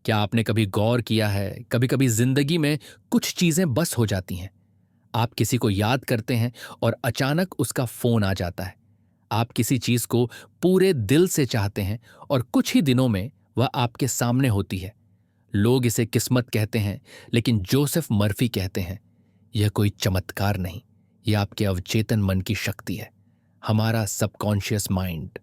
क्या आपने कभी गौर किया है, कभी कभी जिंदगी में कुछ चीजें बस हो जाती हैं। आप किसी को याद करते हैं और अचानक उसका फोन आ जाता है। आप किसी चीज को पूरे दिल से चाहते हैं और कुछ ही दिनों में वह आपके सामने होती है। लोग इसे किस्मत कहते हैं, लेकिन जोसेफ मर्फी कहते हैं यह कोई चमत्कार नहीं, यह आपके अवचेतन मन की शक्ति है। हमारा सबकॉन्शियस माइंड,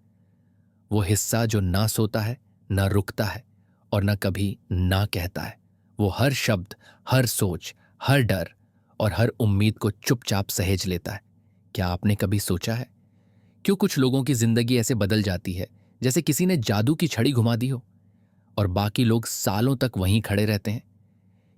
वो हिस्सा जो ना सोता है, ना रुकता है और ना कभी ना कहता है। वो हर शब्द, हर सोच, हर डर और हर उम्मीद को चुपचाप सहेज लेता है। क्या आपने कभी सोचा है क्यों कुछ लोगों की जिंदगी ऐसे बदल जाती है जैसे किसी ने जादू की छड़ी घुमा दी हो, और बाकी लोग सालों तक वहीं खड़े रहते हैं?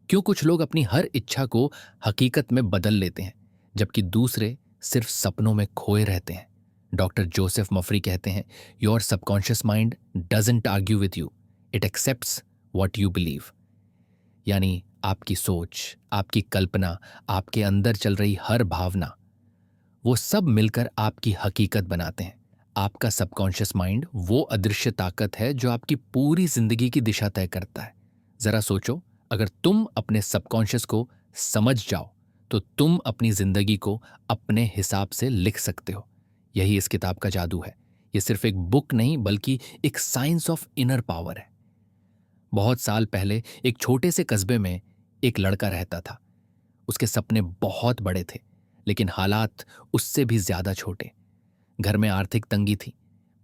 क्यों कुछ लोग अपनी हर इच्छा को हकीकत में बदल लेते हैं जबकि दूसरे सिर्फ सपनों में खोए रहते हैं? डॉक्टर जोसेफ मफरी कहते हैं, your subconscious mind doesn't argue with you, it accepts what you believe. यानी आपकी सोच, आपकी कल्पना, आपके अंदर चल रही हर भावना, वो सब मिलकर आपकी हकीकत बनाते हैं। आपका सबकॉन्शियस माइंड वो अदृश्य ताकत है जो आपकी पूरी जिंदगी की दिशा तय करता है। जरा सोचो, अगर तुम अपने सबकॉन्शियस को समझ जाओ तो तुम अपनी जिंदगी को अपने हिसाब से लिख सकते हो। यही इस किताब का जादू है। ये सिर्फ एक बुक नहीं बल्कि एक साइंस ऑफ इनर पावर है। बहुत साल पहले एक छोटे से कस्बे में एक लड़का रहता था। उसके सपने बहुत बड़े थे, लेकिन हालात उससे भी ज्यादा छोटे। घर में आर्थिक तंगी थी,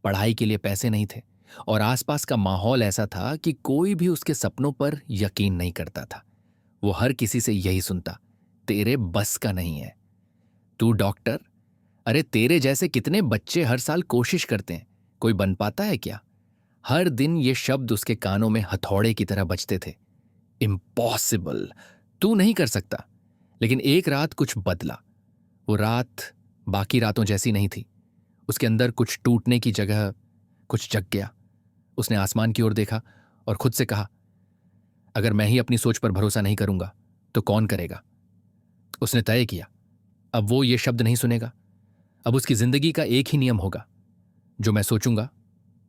पढ़ाई के लिए पैसे नहीं थे और आसपास का माहौल ऐसा था कि कोई भी उसके सपनों पर यकीन नहीं करता था। वो हर किसी से यही सुनता, तेरे बस का नहीं है, तू डॉक्टर, अरे तेरे जैसे कितने बच्चे हर साल कोशिश करते हैं, कोई बन पाता है क्या? हर दिन ये शब्द उसके कानों में हथौड़े की तरह बजते थे। इम्पॉसिबल, तू नहीं कर सकता। लेकिन एक रात कुछ बदला। वो रात बाकी रातों जैसी नहीं थी। उसके अंदर कुछ टूटने की जगह कुछ जग गया। उसने आसमान की ओर देखा और खुद से कहा, अगर मैं ही अपनी सोच पर भरोसा नहीं करूंगा तो कौन करेगा? उसने तय किया, अब वो ये शब्द नहीं सुनेगा। अब उसकी जिंदगी का एक ही नियम होगा, जो मैं सोचूंगा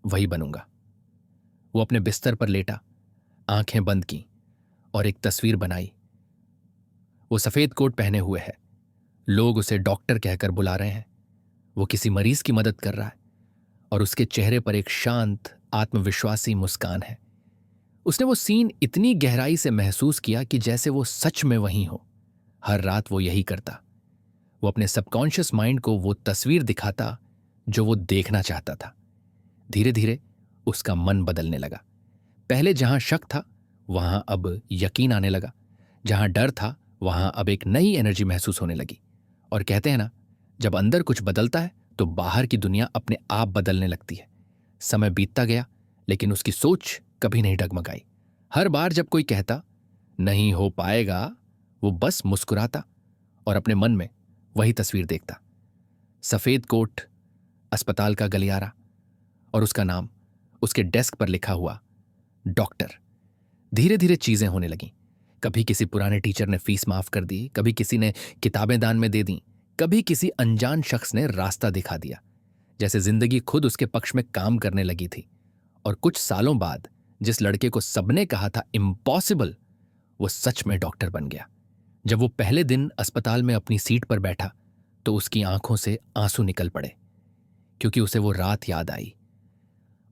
वही बनूंगा। वो अपने बिस्तर पर लेटा, आंखें बंद की और एक तस्वीर बनाई। वो सफेद कोट पहने हुए है, लोग उसे डॉक्टर कहकर बुला रहे हैं। वो किसी मरीज की मदद कर रहा है और उसके चेहरे पर एक शांत, आत्मविश्वासी मुस्कान है। उसने वो सीन इतनी गहराई से महसूस किया कि जैसे वो सच में वहीं हो। हर रात वो यही करता। वो अपने सबकॉन्शियस माइंड को वो तस्वीर दिखाता जो वो देखना चाहता था। धीरे धीरे उसका मन बदलने लगा। पहले जहां शक था वहां अब यकीन आने लगा, जहां डर था वहां अब एक नई एनर्जी महसूस होने लगी। और कहते हैं ना, जब अंदर कुछ बदलता है तो बाहर की दुनिया अपने आप बदलने लगती है। समय बीतता गया, लेकिन उसकी सोच कभी नहीं डगमगाई। हर बार जब कोई कहता नहीं हो पाएगा, वो बस मुस्कुराता और अपने मन में वही तस्वीर देखता। सफेद कोट, अस्पताल का गलियारा और उसका नाम उसके डेस्क पर लिखा हुआ, डॉक्टर। धीरे धीरे चीजें होने लगीं। कभी किसी पुराने टीचर ने फीस माफ कर दी, कभी किसी ने किताबें दान में दे दी, कभी किसी अनजान शख्स ने रास्ता दिखा दिया। जैसे जिंदगी खुद उसके पक्ष में काम करने लगी थी। और कुछ सालों बाद जिस लड़के को सबने कहा था इम्पॉसिबल, वो सच में डॉक्टर बन गया। जब वो पहले दिन अस्पताल में अपनी सीट पर बैठा तो उसकी आंखों से आंसू निकल पड़े, क्योंकि उसे वो रात याद आई।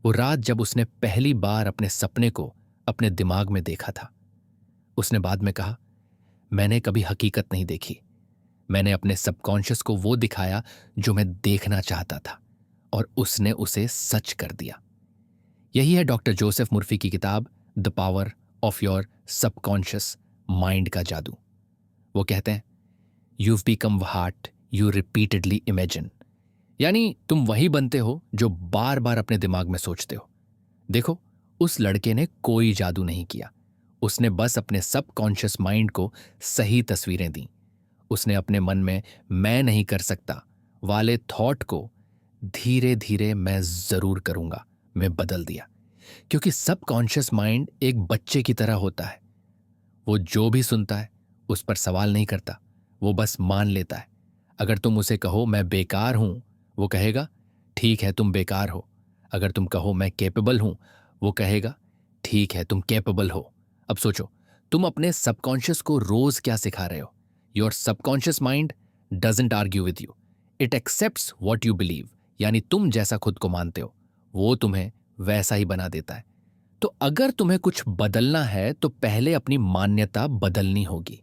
वो रात जब उसने पहली बार अपने सपने को अपने दिमाग में देखा था। उसने बाद में कहा, मैंने कभी हकीकत नहीं देखी, मैंने अपने सबकॉन्शियस को वो दिखाया जो मैं देखना चाहता था, और उसने उसे सच कर दिया। यही है डॉक्टर जोसेफ मुर्फी की किताब the power of your subconscious mind का जादू। वो कहते हैं, you've become what you repeatedly imagine. यानी तुम वही बनते हो जो बार बार अपने दिमाग में सोचते हो। देखो, उस लड़के ने कोई जादू नहीं किया। उसने बस अपने सबकॉन्शियस माइंड को सही तस्वीरें दी। उसने अपने मन में मैं नहीं कर सकता वाले थॉट को धीरे धीरे मैं जरूर करूंगा में बदल दिया। क्योंकि सबकॉन्शियस माइंड एक बच्चे की तरह होता है। वो जो भी सुनता है उस पर सवाल नहीं करता, वो बस मान लेता है। अगर तुम उसे कहो मैं बेकार हूं, वो कहेगा ठीक है तुम बेकार हो। अगर तुम कहो मैं कैपेबल हूं, वो कहेगा ठीक है, तुम कैपेबल हो। अब सोचो, तुम अपने सबकॉन्शियस को रोज क्या सिखा रहे हो? Your subconscious mind doesn't argue with you, it accepts what you believe. यानी तुम जैसा खुद को मानते हो वो तुम्हें वैसा ही बना देता है। तो अगर तुम्हें कुछ बदलना है तो पहले अपनी मान्यता बदलनी होगी।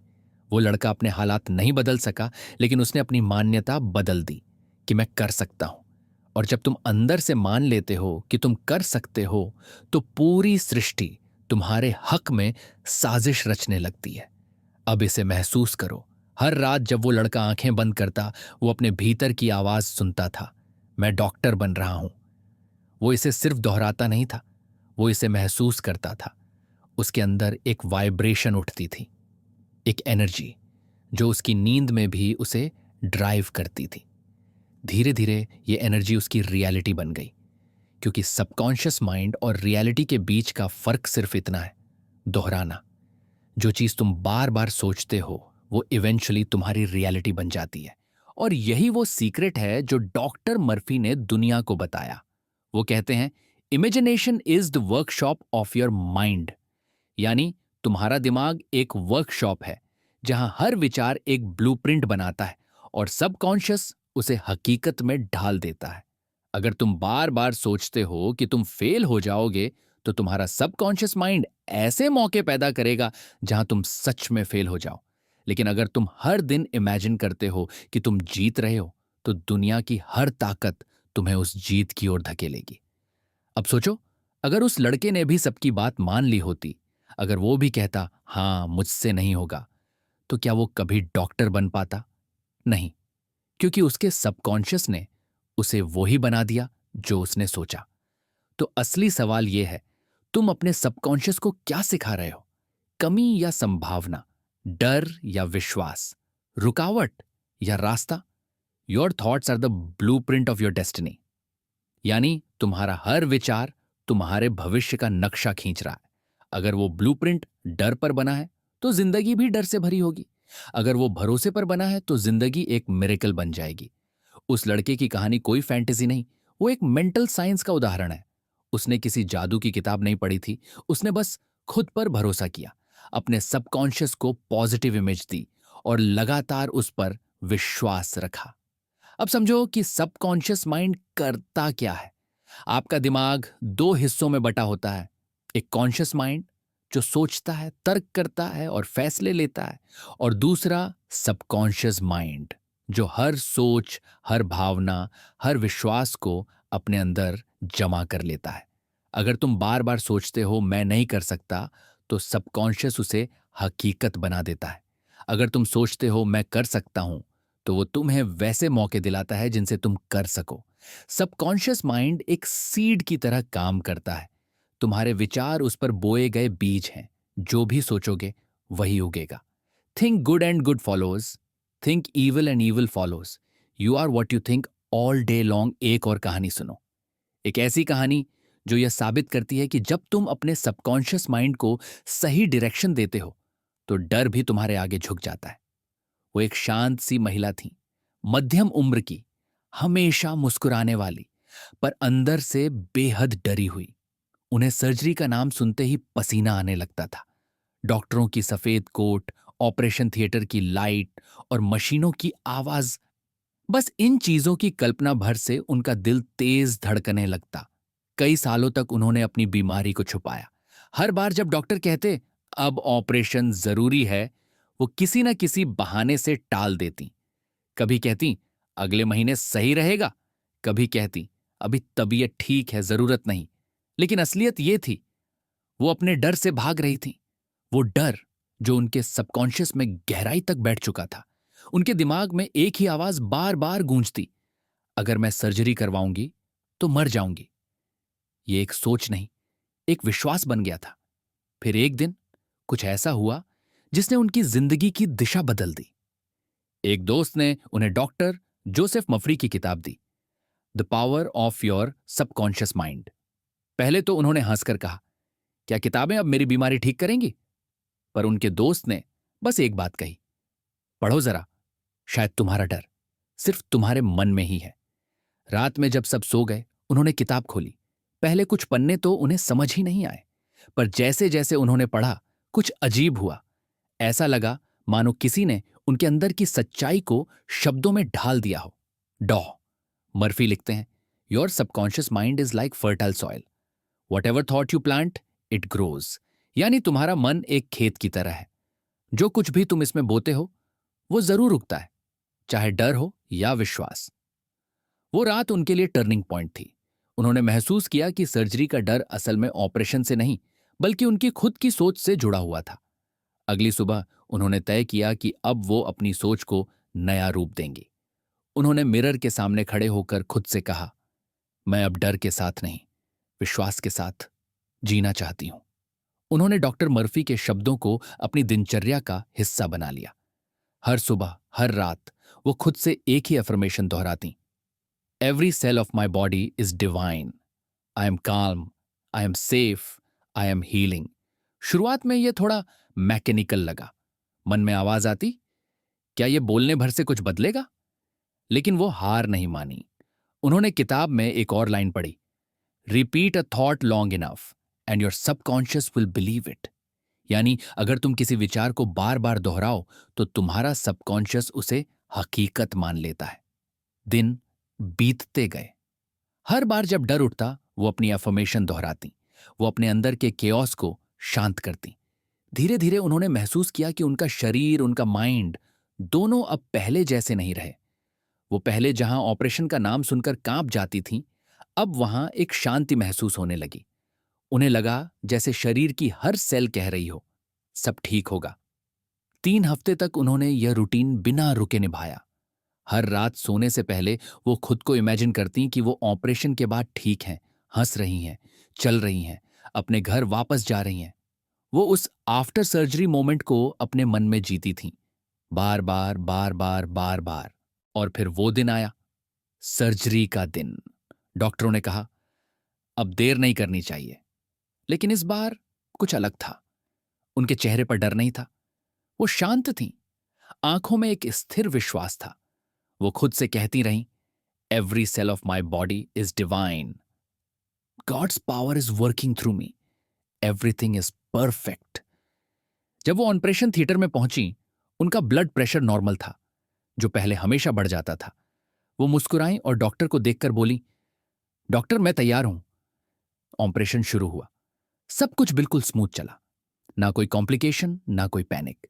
वो लड़का अपने हालात नहीं बदल सका, लेकिन उसने अपनी मान्यता बदल दी कि मैं कर सकता हूं। और जब तुम अंदर से मान लेते हो कि तुम कर सकते हो, तो पूरी सृष्टि तुम्हारे हक में साजिश रचने लगती है। अब इसे महसूस करो। हर रात जब वो लड़का आंखें बंद करता, वो अपने भीतर की आवाज सुनता था, मैं डॉक्टर बन रहा हूं। वो इसे सिर्फ दोहराता नहीं था, वो इसे महसूस करता था। उसके अंदर एक वाइब्रेशन उठती थी, एक एनर्जी जो उसकी नींद में भी उसे ड्राइव करती थी। धीरे धीरे ये एनर्जी उसकी रियलिटी बन गई, क्योंकि सबकॉन्शियस माइंड और रियलिटी के बीच का फर्क सिर्फ इतना है, दोहराना। जो चीज तुम बार बार सोचते हो वो इवेंचुअली तुम्हारी रियलिटी बन जाती है। और यही वो सीक्रेट है जो डॉक्टर मर्फी ने दुनिया को बताया। वो कहते हैं, imagination is the workshop of your mind. यानी तुम्हारा दिमाग एक वर्कशॉप है जहां हर विचार एक ब्लूप्रिंट बनाता है और सबकॉन्शियस उसे हकीकत में ढाल देता है। अगर तुम बार बार सोचते हो कि तुम फेल हो जाओगे, तो तुम्हारा सबकॉन्शियस माइंड ऐसे मौके पैदा करेगा जहां तुम सच में फेल हो जाओ। लेकिन अगर तुम हर दिन इमेजिन करते हो कि तुम जीत रहे हो, तो दुनिया की हर ताकत तुम्हें उस जीत की ओर धकेलेगी। अब सोचो, अगर उस लड़के ने भी सबकी बात मान ली होती, अगर वो भी कहता हां मुझसे नहीं होगा, तो क्या वो कभी डॉक्टर बन पाता? नहीं, क्योंकि उसके सबकॉन्शियस ने उसे वो ही बना दिया जो उसने सोचा। तो असली सवाल यह है, तुम अपने सबकॉन्शियस को क्या सिखा रहे हो? कमी या संभावना, डर या विश्वास, रुकावट या रास्ता? Your thoughts are the blueprint of your destiny. यानी तुम्हारा हर विचार तुम्हारे भविष्य का नक्शा खींच रहा है। अगर वो ब्लूप्रिंट डर पर बना है, तो जिंदगी भी डर से भरी होगी। अगर वो भरोसे पर बना है, तो जिंदगी एक मिरेकल बन जाएगी। उस लड़के की कहानी कोई फैंटेसी नहीं, वो एक मेंटल साइंस का उदाहरण है। उसने किसी जादू की किताब नहीं पढ़ी थी, उसने बस खुद पर भरोसा किया, अपने सबकॉन्शियस को पॉजिटिव इमेज दी और लगातार उस पर विश्वास रखा। अब समझो कि सबकॉन्शियस माइंड करता क्या है। आपका दिमाग दो हिस्सों में बटा होता है, एक कॉन्शियस माइंड जो सोचता है, तर्क करता है और फैसले लेता है, और दूसरा सबकॉन्शियस माइंड जो हर सोच, हर भावना, हर विश्वास को अपने अंदर जमा कर लेता है। अगर तुम बार बार सोचते हो मैं नहीं कर सकता, तो सबकॉन्शियस उसे हकीकत बना देता है। अगर तुम सोचते हो मैं कर सकता हूं, तो वो तुम्हें वैसे मौके दिलाता है जिनसे तुम कर सको। सबकॉन्शियस माइंड एक सीड की तरह काम करता है। तुम्हारे विचार उस पर बोए गए बीज हैं, जो भी सोचोगे वही उगेगा। Think good and good follows, think evil and evil follows, you are what you think all day long. एक और कहानी सुनो, एक ऐसी कहानी जो यह साबित करती है कि जब तुम अपने सबकॉन्शियस माइंड को सही डायरेक्शन देते हो, तो डर भी तुम्हारे आगे झुक जाता है। वो एक शांत सी महिला थी, मध्यम उम्र की, हमेशा मुस्कुराने वाली, पर अंदर से बेहद डरी हुई। उन्हें सर्जरी का नाम सुनते ही पसीना आने लगता था। डॉक्टरों की सफेद कोट, ऑपरेशन थिएटर की लाइट और मशीनों की आवाज, बस इन चीजों की कल्पना भर से उनका दिल तेज धड़कने लगता। कई सालों तक उन्होंने अपनी बीमारी को छुपाया। हर बार जब डॉक्टर कहते अब ऑपरेशन जरूरी है, वो किसी न किसी बहाने से टाल देती। कभी कहती अगले महीने सही रहेगा, कभी कहती अभी तबीयत ठीक है, जरूरत नहीं। लेकिन असलियत ये थी, वो अपने डर से भाग रही थी। वो डर जो उनके सबकॉन्शियस में गहराई तक बैठ चुका था। उनके दिमाग में एक ही आवाज बार बार गूंजती, अगर मैं सर्जरी करवाऊंगी तो मर जाऊंगी। ये एक सोच नहीं, एक विश्वास बन गया था। फिर एक दिन कुछ ऐसा हुआ जिसने उनकी जिंदगी की दिशा बदल दी। एक दोस्त ने उन्हें डॉक्टर जोसेफ मफरी की किताब दी, the power of your subconscious mind. पहले तो उन्होंने हंसकर कहा, क्या किताबें अब मेरी बीमारी ठीक करेंगी? पर उनके दोस्त ने बस एक बात कही, पढ़ो जरा, शायद तुम्हारा डर सिर्फ तुम्हारे मन में ही है। रात में जब सब सो गए, उन्होंने किताब खोली। पहले कुछ पन्ने तो उन्हें समझ ही नहीं आए, पर जैसे जैसे उन्होंने पढ़ा कुछ अजीब हुआ। ऐसा लगा मानो किसी ने उनके अंदर की सच्चाई को शब्दों में ढाल दिया हो। डॉ मर्फी लिखते हैं, your subconscious mind is like fertile soil, what ever thought you plant it grows. यानी तुम्हारा मन एक खेत की तरह है, जो कुछ भी तुम इसमें बोते हो वो जरूर उगता है, चाहे डर हो या विश्वास। वो रात उनके लिए टर्निंग पॉइंट थी। उन्होंने महसूस किया कि सर्जरी का डर असल में ऑपरेशन से नहीं बल्कि उनकी खुद की सोच से जुड़ा हुआ था। अगली सुबह उन्होंने तय किया कि अब वो अपनी सोच को नया रूप देंगी। उन्होंने मिरर के सामने खड़े होकर खुद से कहा, मैं अब डर के साथ नहीं, विश्वास के साथ जीना चाहती हूं। उन्होंने डॉक्टर मर्फी के शब्दों को अपनी दिनचर्या का हिस्सा बना लिया। हर सुबह, हर रात वो खुद से एक ही अफर्मेशन दोहराती, every cell of my body is divine, I am calm, I am safe, I am healing. शुरुआत में यह थोड़ा मैकेनिकल लगा। मन में आवाज आती, क्या यह बोलने भर से कुछ बदलेगा? लेकिन वो हार नहीं मानी। उन्होंने किताब में एक और लाइन पढ़ी, repeat a thought long enough and your subconscious will believe it. यानी अगर तुम किसी विचार को बार बार दोहराओ तो तुम्हारा सबकॉन्शियस उसे हकीकत मान लेता है। दिन बीतते गए। हर बार जब डर उठता वो अपनी अफर्मेशन दोहराती, वो अपने अंदर के केओस को शांत करती। धीरे धीरे उन्होंने महसूस किया कि उनका शरीर, उनका माइंड दोनों अब पहले जैसे नहीं रहे। वो पहले जहां ऑपरेशन का नाम सुनकर कांप जाती थीं, अब वहां एक शांति महसूस होने लगी। उन्हें लगा जैसे शरीर की हर सेल कह रही हो, सब ठीक होगा। 3 हफ्ते तक उन्होंने यह रूटीन बिना रुके निभाया। हर रात सोने से पहले वो खुद को इमेजिन करती कि वो ऑपरेशन के बाद ठीक हैं, हंस रही हैं, चल रही हैं, अपने घर वापस जा रही हैं। वो उस आफ्टर सर्जरी मोमेंट को अपने मन में जीती थीं, बार बार बार बार बार बार। और फिर वो दिन आया, सर्जरी का दिन। डॉक्टरों ने कहा, अब देर नहीं करनी चाहिए। लेकिन इस बार कुछ अलग था। उनके चेहरे पर डर नहीं था, वो शांत थीं। आंखों में एक स्थिर विश्वास था। वो खुद से कहती रहीं, every cell of my body is divine, God's power is working through me, everything is perfect. जब वो ऑपरेशन थिएटर में पहुंची, उनका ब्लड प्रेशर नॉर्मल था, जो पहले हमेशा बढ़ जाता था। वो मुस्कुराईं और डॉक्टर को देखकर बोली, डॉक्टर मैं तैयार हूं। ऑपरेशन शुरू हुआ। सब कुछ बिल्कुल स्मूथ चला, ना कोई कॉम्प्लिकेशन, ना कोई पैनिक।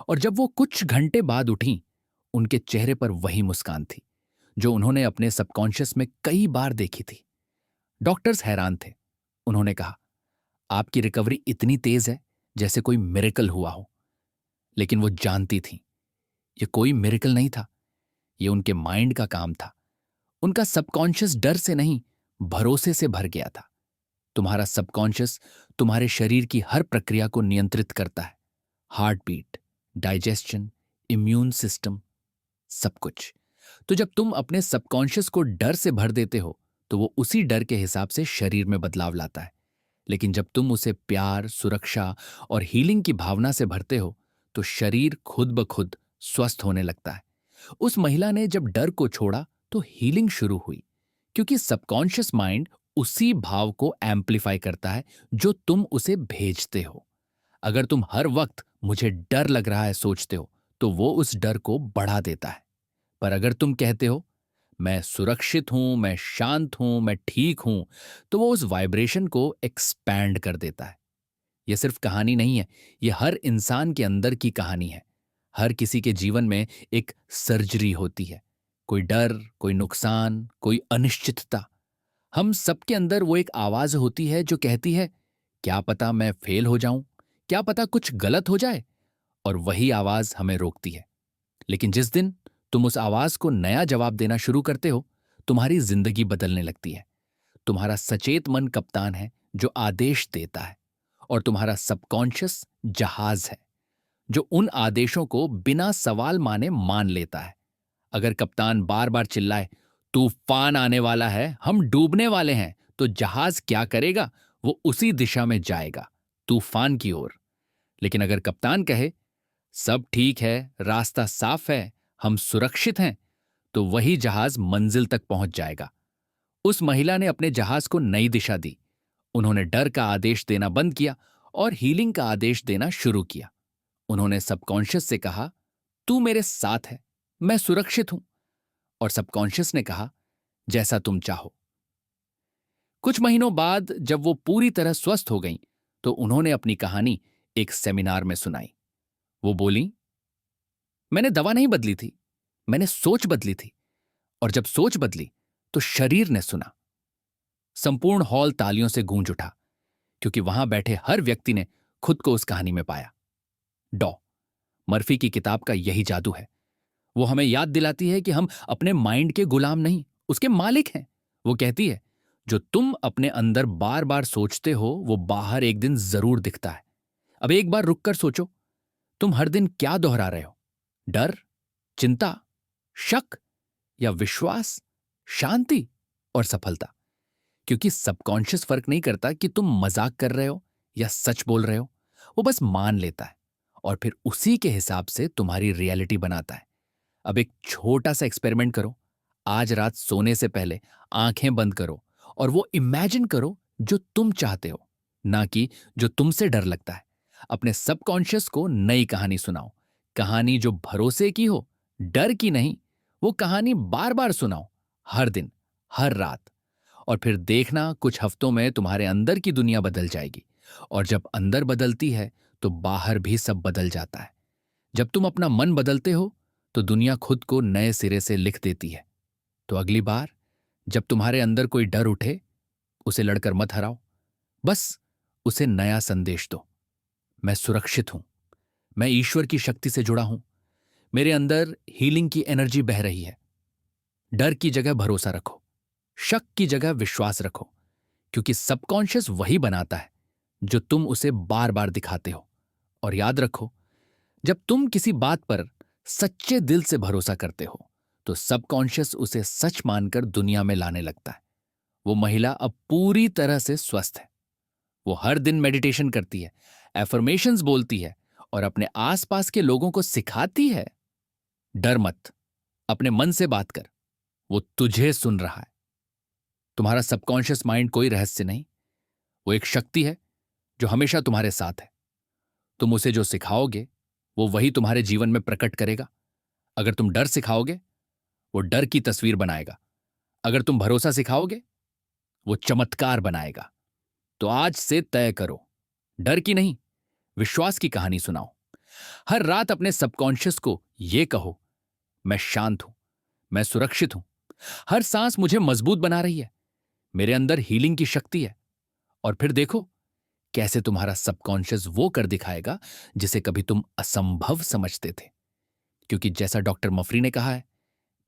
और जब वो कुछ घंटे बाद उठी, उनके चेहरे पर वही मुस्कान थी जो उन्होंने अपने सबकॉन्शियस में कई बार देखी थी। डॉक्टर्स हैरान थे। उन्होंने कहा, आपकी रिकवरी इतनी तेज है जैसे कोई मिरेकल हुआ हो। लेकिन वो जानती थी ये कोई मिरेकल नहीं था, ये उनके माइंड का काम था। उनका सबकॉन्शियस डर से नहीं, भरोसे से भर गया था। तुम्हारा सबकॉन्शियस तुम्हारे शरीर की हर प्रक्रिया को नियंत्रित करता है, heart beat, digestion, immune system, सब कुछ। तो जब तुम अपने सबकॉन्शियस को डर से भर देते हो तो वो उसी डर के हिसाब से शरीर में बदलाव लाता है। लेकिन जब तुम उसे प्यार, सुरक्षा और हीलिंग की भावना से भरते हो तो शरीर खुद ब खुद स्वस्थ होने लगता है। उस महिला ने जब डर को छोड़ा तो हीलिंग शुरू हुई, क्योंकि सबकॉन्शियस माइंड उसी भाव को एम्प्लीफाई करता है जो तुम उसे भेजते हो। अगर तुम हर वक्त मुझे डर लग रहा है सोचते हो तो वो उस डर को बढ़ा देता है। पर अगर तुम कहते हो मैं सुरक्षित हूं, मैं शांत हूं, मैं ठीक हूं, तो वो उस वाइब्रेशन को एक्सपैंड कर देता है। यह सिर्फ कहानी नहीं है, यह हर इंसान के अंदर की कहानी है। हर किसी के जीवन में एक सर्जरी होती है, कोई डर, कोई नुकसान, कोई अनिश्चितता। हम सबके अंदर वो एक आवाज होती है जो कहती है, क्या पता मैं फेल हो जाऊं, क्या पता कुछ गलत हो जाए। और वही आवाज हमें रोकती है। लेकिन जिस दिन तुम उस आवाज को नया जवाब देना शुरू करते हो, तुम्हारी जिंदगी बदलने लगती है। तुम्हारा सचेत मन कप्तान है जो आदेश देता है, और तुम्हारा सबकॉन्शियस जहाज है जो उन आदेशों को बिना सवाल माने मान लेता है। अगर कप्तान बार बार चिल्लाए, तूफान आने वाला है, हम डूबने वाले हैं, तो जहाज क्या करेगा? वो उसी दिशा में जाएगा, तूफान की ओर। लेकिन अगर कप्तान कहे, सब ठीक है, रास्ता साफ है, हम सुरक्षित हैं, तो वही जहाज मंजिल तक पहुंच जाएगा। उस महिला ने अपने जहाज को नई दिशा दी उन्होंने डर का आदेश देना बंद किया और हीलिंग का आदेश देना शुरू किया। उन्होंने सबकॉन्शियस से कहा, तू मेरे साथ है, मैं सुरक्षित हूं। और सबकॉन्शियस ने कहा, जैसा तुम चाहो। कुछ महीनों बाद जब वो पूरी तरह स्वस्थ हो गईं, तो उन्होंने अपनी कहानी एक सेमिनार में सुनाई। वो बोली, मैंने दवा नहीं बदली थी, मैंने सोच बदली थी। और जब सोच बदली तो शरीर ने सुना। संपूर्ण हॉल तालियों से गूंज उठा, क्योंकि वहां बैठे हर व्यक्ति ने खुद को उस कहानी में पाया। डॉ मर्फी की किताब का यही जादू है। वो हमें याद दिलाती है कि हम अपने माइंड के गुलाम नहीं, उसके मालिक हैं। वो कहती है, जो तुम अपने अंदर बार बार सोचते हो वो बाहर एक दिन जरूर दिखता है। अब एक बार रुककर सोचो, तुम हर दिन क्या दोहरा रहे हो? डर, चिंता, शक या विश्वास, शांति और सफलता? क्योंकि सबकॉन्शियस फर्क नहीं करता कि तुम मजाक कर रहे हो या सच बोल रहे हो। वो बस मान लेता है और फिर उसी के हिसाब से तुम्हारी रियलिटी बनाता है। अब एक छोटा सा एक्सपेरिमेंट करो। आज रात सोने से पहले आंखें बंद करो और वो इमेजिन करो जो तुम चाहते हो, ना कि जो तुमसे डर लगता है। अपने सबकॉन्शियस को नई कहानी सुनाओ, कहानी जो भरोसे की हो, डर की नहीं। वो कहानी बार बार सुनाओ, हर दिन, हर रात। और फिर देखना, कुछ हफ्तों में तुम्हारे अंदर की दुनिया बदल जाएगी। और जब अंदर बदलती है तो बाहर भी सब बदल जाता है। जब तुम अपना मन बदलते हो तो दुनिया खुद को नए सिरे से लिख देती है। तो अगली बार जब तुम्हारे अंदर कोई डर उठे, उसे लड़कर मत हराओ, बस उसे नया संदेश दो। मैं सुरक्षित हूं, मैं ईश्वर की शक्ति से जुड़ा हूं, मेरे अंदर हीलिंग की एनर्जी बह रही है। डर की जगह भरोसा रखो, शक की जगह विश्वास रखो, क्योंकि सबकॉन्शियस वही बनाता है जो तुम उसे बार बार दिखाते हो। और याद रखो, जब तुम किसी बात पर सच्चे दिल से भरोसा करते हो तो सबकॉन्शियस उसे सच मानकर दुनिया में लाने लगता है। वो महिला अब पूरी तरह से स्वस्थ है। वो हर दिन मेडिटेशन करती है, एफर्मेशंस बोलती है और अपने आसपास के लोगों को सिखाती है, डर मत, अपने मन से बात कर, वो तुझे सुन रहा है। तुम्हारा सबकॉन्शियस माइंड कोई रहस्य नहीं, वो एक शक्ति है जो हमेशा तुम्हारे साथ है। तुम उसे जो सिखाओगे वो वही तुम्हारे जीवन में प्रकट करेगा। अगर तुम डर सिखाओगे, वो डर की तस्वीर बनाएगा। अगर तुम भरोसा सिखाओगे, वो चमत्कार बनाएगा। तो आज से तय करो, डर की नहीं, विश्वास की कहानी सुनाओ। हर रात अपने सबकॉन्शियस को यह कहो, मैं शांत हूं, मैं सुरक्षित हूं, हर सांस मुझे मजबूत बना रही है, मेरे अंदर हीलिंग की शक्ति है। और फिर देखो कैसे तुम्हारा सबकॉन्शियस वो कर दिखाएगा जिसे कभी तुम असंभव समझते थे। क्योंकि जैसा डॉक्टर मफरी ने कहा है,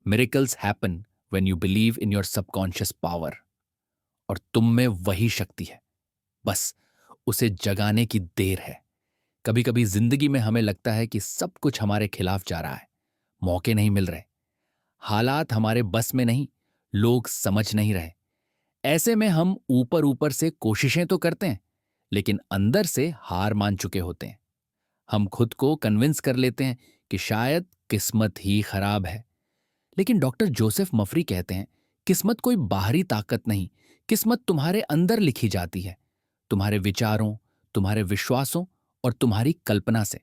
miracles happen when you believe in your subconscious power. और तुम में वही शक्ति है, बस उसे जगाने की देर है। कभी कभी जिंदगी में हमें लगता है कि सब कुछ हमारे खिलाफ जा रहा है, मौके नहीं मिल रहे, हालात हमारे बस में नहीं, लोग समझ नहीं रहे। ऐसे में हम ऊपर ऊपर से कोशिशें तो करते हैं, लेकिन अंदर से हार मान चुके होते हैं। हम खुद को कन्विंस कर लेते हैं कि शायद किस्मत ही खराब है। लेकिन डॉक्टर जोसेफ मफरी कहते हैं, किस्मत कोई बाहरी ताकत नहीं, किस्मत तुम्हारे अंदर लिखी जाती है, तुम्हारे विचारों, तुम्हारे विश्वासों और तुम्हारी कल्पना से।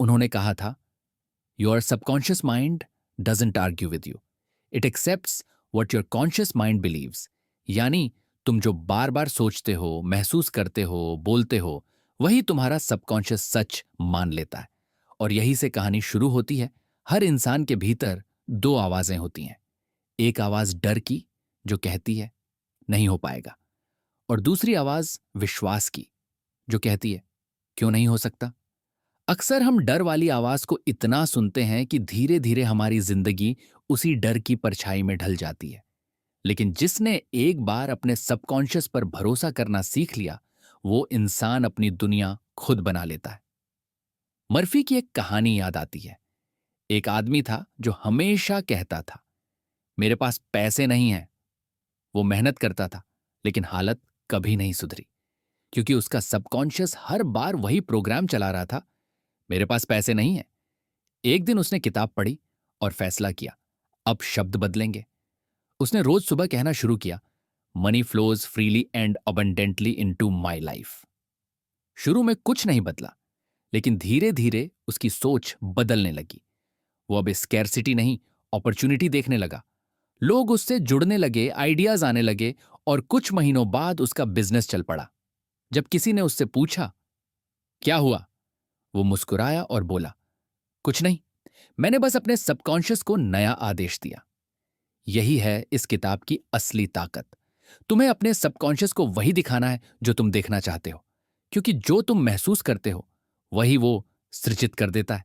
उन्होंने कहा था, your subconscious mind doesn't argue with you, it accepts what your conscious mind believes. यानी तुम जो बार बार सोचते हो, महसूस करते हो, बोलते हो, वही तुम्हारा सबकॉन्शियस सच मान लेता है। और यही से कहानी शुरू होती है। हर इंसान के भीतर दो आवाजें होती हैं, एक आवाज डर की जो कहती है नहीं हो पाएगा, और दूसरी आवाज विश्वास की जो कहती है क्यों नहीं हो सकता। अक्सर हम डर वाली आवाज को इतना सुनते हैं कि धीरे धीरे हमारी जिंदगी उसी डर की परछाई में ढल जाती है। लेकिन जिसने एक बार अपने सबकॉन्शियस पर भरोसा करना सीख लिया, वो इंसान अपनी दुनिया खुद बना लेता है। मर्फी की एक कहानी याद आती है। एक आदमी था जो हमेशा कहता था, मेरे पास पैसे नहीं हैं। वो मेहनत करता था, लेकिन हालत कभी नहीं सुधरी, क्योंकि उसका सबकॉन्शियस हर बार वही प्रोग्राम चला रहा था, मेरे पास पैसे नहीं हैं। एक दिन उसने किताब पढ़ी और फैसला किया, अब शब्द बदलेंगे। उसने रोज सुबह कहना शुरू किया, money flows freely and abundantly into my life. शुरू में कुछ नहीं बदला, लेकिन धीरे धीरे उसकी सोच बदलने लगी। वो अब स्कैर्सिटी नहीं, अपॉर्चुनिटी देखने लगा। लोग उससे जुड़ने लगे, आइडियाज आने लगे, और कुछ महीनों बाद उसका बिजनेस चल पड़ा। जब किसी ने उससे पूछा, क्या हुआ, वो मुस्कुराया और बोला, कुछ नहीं, मैंने बस अपने सबकॉन्शियस को नया आदेश दिया। यही है इस किताब की असली ताकत। तुम्हें अपने सबकॉन्शियस को वही दिखाना है जो तुम देखना चाहते हो, क्योंकि जो तुम महसूस करते हो वही वो सृजित कर देता है।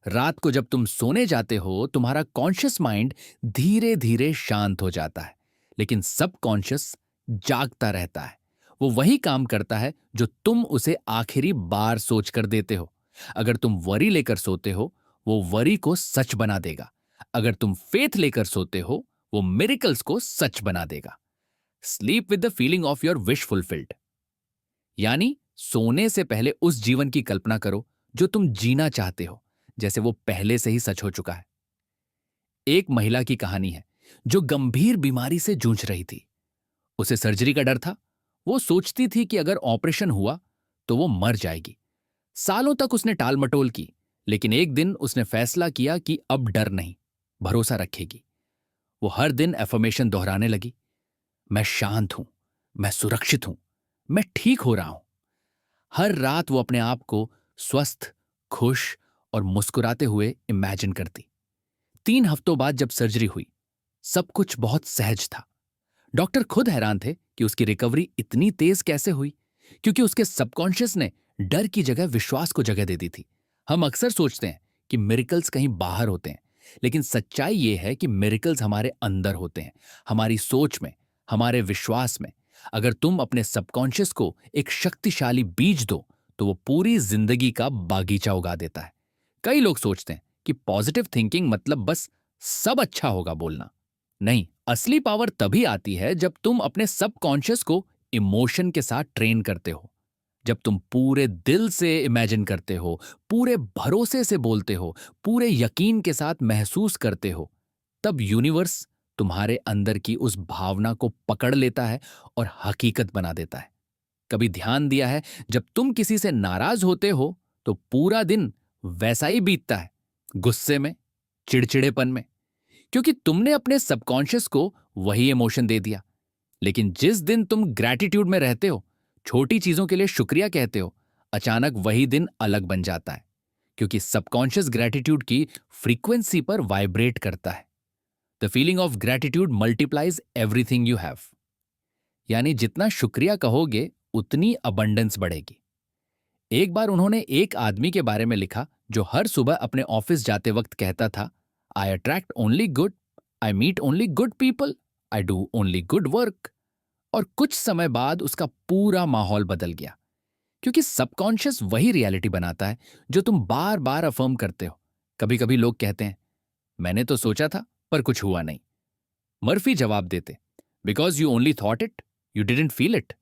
रात को जब तुम सोने जाते हो, तुम्हारा कॉन्शियस माइंड धीरे धीरे शांत हो जाता है, लेकिन सबकॉन्शियस जागता रहता है। वो वही काम करता है जो तुम उसे आखिरी बार सोच कर देते हो। अगर तुम वरी लेकर सोते हो, वो वरी को सच बना देगा। अगर तुम फेथ लेकर सोते हो, वो मिरेकल्स को सच बना देगा। Sleep with the feeling of your wish fulfilled, यानी सोने से पहले उस जीवन की कल्पना करो जो तुम जीना चाहते हो, जैसे वो पहले से ही सच हो चुका है। एक महिला की कहानी है जो गंभीर बीमारी से जूझ रही थी। उसे सर्जरी का डर था। वो सोचती थी कि अगर ऑपरेशन हुआ तो वो मर जाएगी। सालों तक उसने टाल मटोल की, लेकिन एक दिन उसने फैसला किया कि अब डर नहीं, भरोसा रखेगी। वो हर दिन एफर्मेशन दोहराने लगी, मैं शांत हूं, मैं सुरक्षित हूं, मैं ठीक हो रहा हूं। हर रात वो अपने आप को स्वस्थ, खुश और मुस्कुराते हुए इमेजिन करती। 3 हफ्तों बाद जब सर्जरी हुई, सब कुछ बहुत सहज था। डॉक्टर खुद हैरान थे कि उसकी रिकवरी इतनी तेज कैसे हुई, क्योंकि उसके सबकॉन्शियस ने डर की जगह विश्वास को जगह दे दी थी। हम अक्सर सोचते हैं कि मिरेकल्स कहीं बाहर होते हैं, लेकिन सच्चाई यह है कि मिरेकल्स हमारे अंदर होते हैं, हमारी सोच में, हमारे विश्वास में। अगर तुम अपने सबकॉन्शियस को एक शक्तिशाली बीज दो, तो वो पूरी जिंदगी का बागीचा उगा देता है। कई लोग सोचते हैं कि पॉजिटिव थिंकिंग मतलब बस सब अच्छा होगा बोलना। नहीं, असली पावर तभी आती है जब तुम अपने सबकॉन्शियस को इमोशन के साथ ट्रेन करते हो। जब तुम पूरे दिल से इमेजिन करते हो, पूरे भरोसे से बोलते हो, पूरे यकीन के साथ महसूस करते हो, तब यूनिवर्स तुम्हारे अंदर की उस भावना को पकड़ लेता है और हकीकत बना देता है। कभी ध्यान दिया है, जब तुम किसी से नाराज होते हो तो पूरा दिन वैसा ही बीतता है, गुस्से में, चिड़चिड़ेपन में, क्योंकि तुमने अपने सबकॉन्शियस को वही इमोशन दे दिया। लेकिन जिस दिन तुम ग्रैटिट्यूड में रहते हो, छोटी चीजों के लिए शुक्रिया कहते हो, अचानक वही दिन अलग बन जाता है, क्योंकि सबकॉन्शियस ग्रैटिट्यूड की फ्रीक्वेंसी पर वाइब्रेट करता है। The feeling of gratitude multiplies everything you have, यानी जितना शुक्रिया कहोगे उतनी अबंडेंस बढ़ेगी। एक बार उन्होंने एक आदमी के बारे में लिखा जो हर सुबह अपने ऑफिस जाते वक्त कहता था, I attract only good, I meet only good people, I do only good work. और कुछ समय बाद उसका पूरा माहौल बदल गया, क्योंकि सबकॉन्शियस वही रियलिटी बनाता है जो तुम बार बार अफर्म करते हो। कभी कभी लोग कहते हैं, मैंने तो सोचा था पर कुछ हुआ नहीं। मर्फी जवाब देते, because you only thought it, you didn't feel it.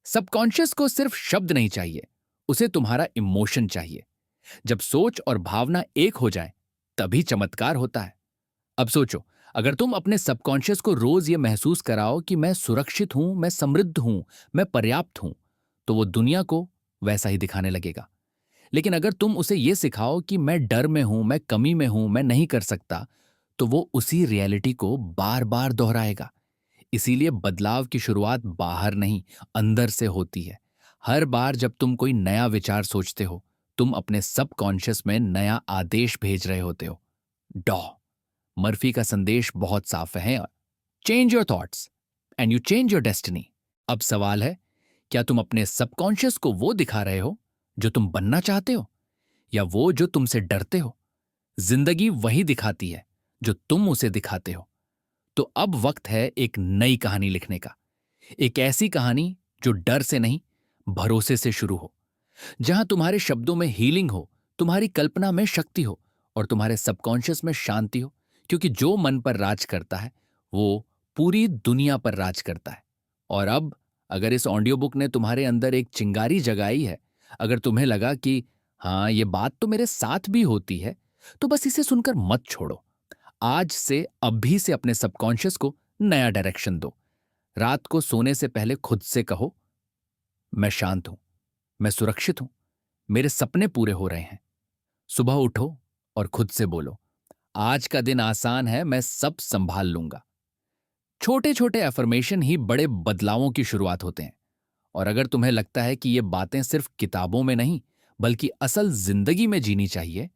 Subconscious को सिर्फ शब्द नहीं चाहिए, उसे तुम्हारा इमोशन चाहिए। जब सोच और भावना एक हो जाए, तभी चमत्कार होता है। अब सोचो, अगर तुम अपने सबकॉन्शियस को रोज ये महसूस कराओ कि मैं सुरक्षित हूं, मैं समृद्ध हूं, मैं पर्याप्त हूं, तो वो दुनिया को वैसा ही दिखाने लगेगा। लेकिन अगर तुम उसे ये सिखाओ कि मैं डर में हूं, मैं कमी में हूं, मैं नहीं कर सकता, तो वो उसी रियलिटी को बार बार दोहराएगा। इसीलिए बदलाव की शुरुआत बाहर नहीं, अंदर से होती है। हर बार जब तुम कोई नया विचार सोचते हो, तुम अपने सबकॉन्शियस में नया आदेश भेज रहे होते हो। डॉ मर्फी का संदेश बहुत साफ है, change your thoughts and you change your destiny. अब सवाल है, क्या तुम अपने सबकॉन्शियस को वो दिखा रहे हो जो तुम बनना चाहते हो, या वो जो तुमसे डरते हो? जिंदगी वही दिखाती है जो तुम उसे दिखाते हो। तो अब वक्त है एक नई कहानी लिखने का, एक ऐसी कहानी जो डर से नहीं, भरोसे से शुरू हो, जहां तुम्हारे शब्दों में हीलिंग हो, तुम्हारी कल्पना में शक्ति हो, और तुम्हारे सबकॉन्शियस में शांति हो। क्योंकि जो मन पर राज करता है वो पूरी दुनिया पर राज करता है। और अब अगर इस ऑडियो बुक ने तुम्हारे अंदर एक चिंगारी जगाई है, अगर तुम्हें लगा कि हाँ, ये बात तो मेरे साथ भी होती है, तो बस इसे सुनकर मत छोड़ो। आज से, अभी से अपने सबकॉन्शियस को नया डायरेक्शन दो। रात को सोने से पहले खुद से कहो, मैं शांत हूं, मैं सुरक्षित हूं, मेरे सपने पूरे हो रहे हैं। सुबह उठो और खुद से बोलो, आज का दिन आसान है, मैं सब संभाल लूंगा। छोटे छोटे अफर्मेशन ही बड़े बदलावों की शुरुआत होते हैं। और अगर तुम्हें लगता है कि ये बातें सिर्फ किताबों में नहीं बल्कि असल जिंदगी में जीनी चाहिए,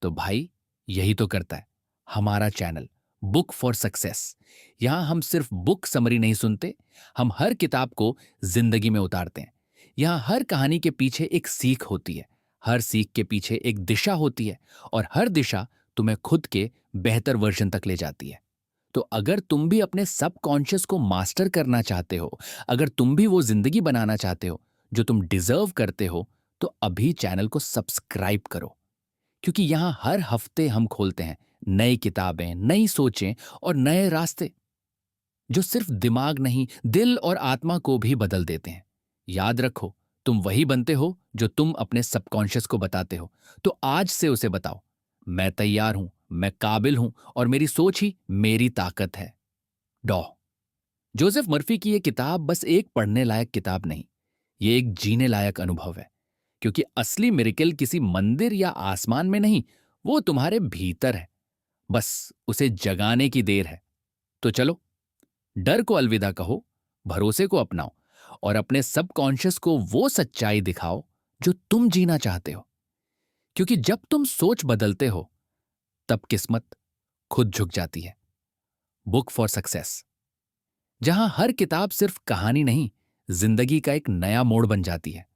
तो भाई यही तो करता है हमारा चैनल बुक फॉर सक्सेस। यहां हम सिर्फ बुक समरी नहीं सुनते, हम हर किताब को जिंदगी में उतारते हैं। यहां हर कहानी के पीछे एक सीख होती है, हर सीख के पीछे एक दिशा होती है, और हर दिशा तुम्हें खुद के बेहतर वर्जन तक ले जाती है। तो अगर तुम भी अपने सबकॉन्शियस को मास्टर करना चाहते हो, अगर तुम भी वो जिंदगी बनाना चाहते हो जो तुम डिजर्व करते हो, तो अभी चैनल को सब्सक्राइब करो। क्योंकि यहां हर हफ्ते हम खोलते हैं नई किताबें, नई सोचें और नए रास्ते जो सिर्फ दिमाग नहीं, दिल और आत्मा को भी बदल देते हैं। याद रखो, तुम वही बनते हो जो तुम अपने सबकॉन्शियस को बताते हो। तो आज से उसे बताओ, मैं तैयार हूं, मैं काबिल हूं, और मेरी सोच ही मेरी ताकत है। डॉ जोसेफ मर्फी की यह किताब बस एक पढ़ने लायक किताब नहीं, ये एक जीने लायक अनुभव है। क्योंकि असली मिरेकल किसी मंदिर या आसमान में नहीं, वो तुम्हारे भीतर है। बस उसे जगाने की देर है। तो चलो, डर को अलविदा कहो, भरोसे को अपनाओ, और अपने सबकॉन्शियस को वो सच्चाई दिखाओ जो तुम जीना चाहते हो। क्योंकि जब तुम सोच बदलते हो, तब किस्मत खुद झुक जाती है। बुक फॉर सक्सेस, जहां हर किताब सिर्फ कहानी नहीं, जिंदगी का एक नया मोड़ बन जाती है।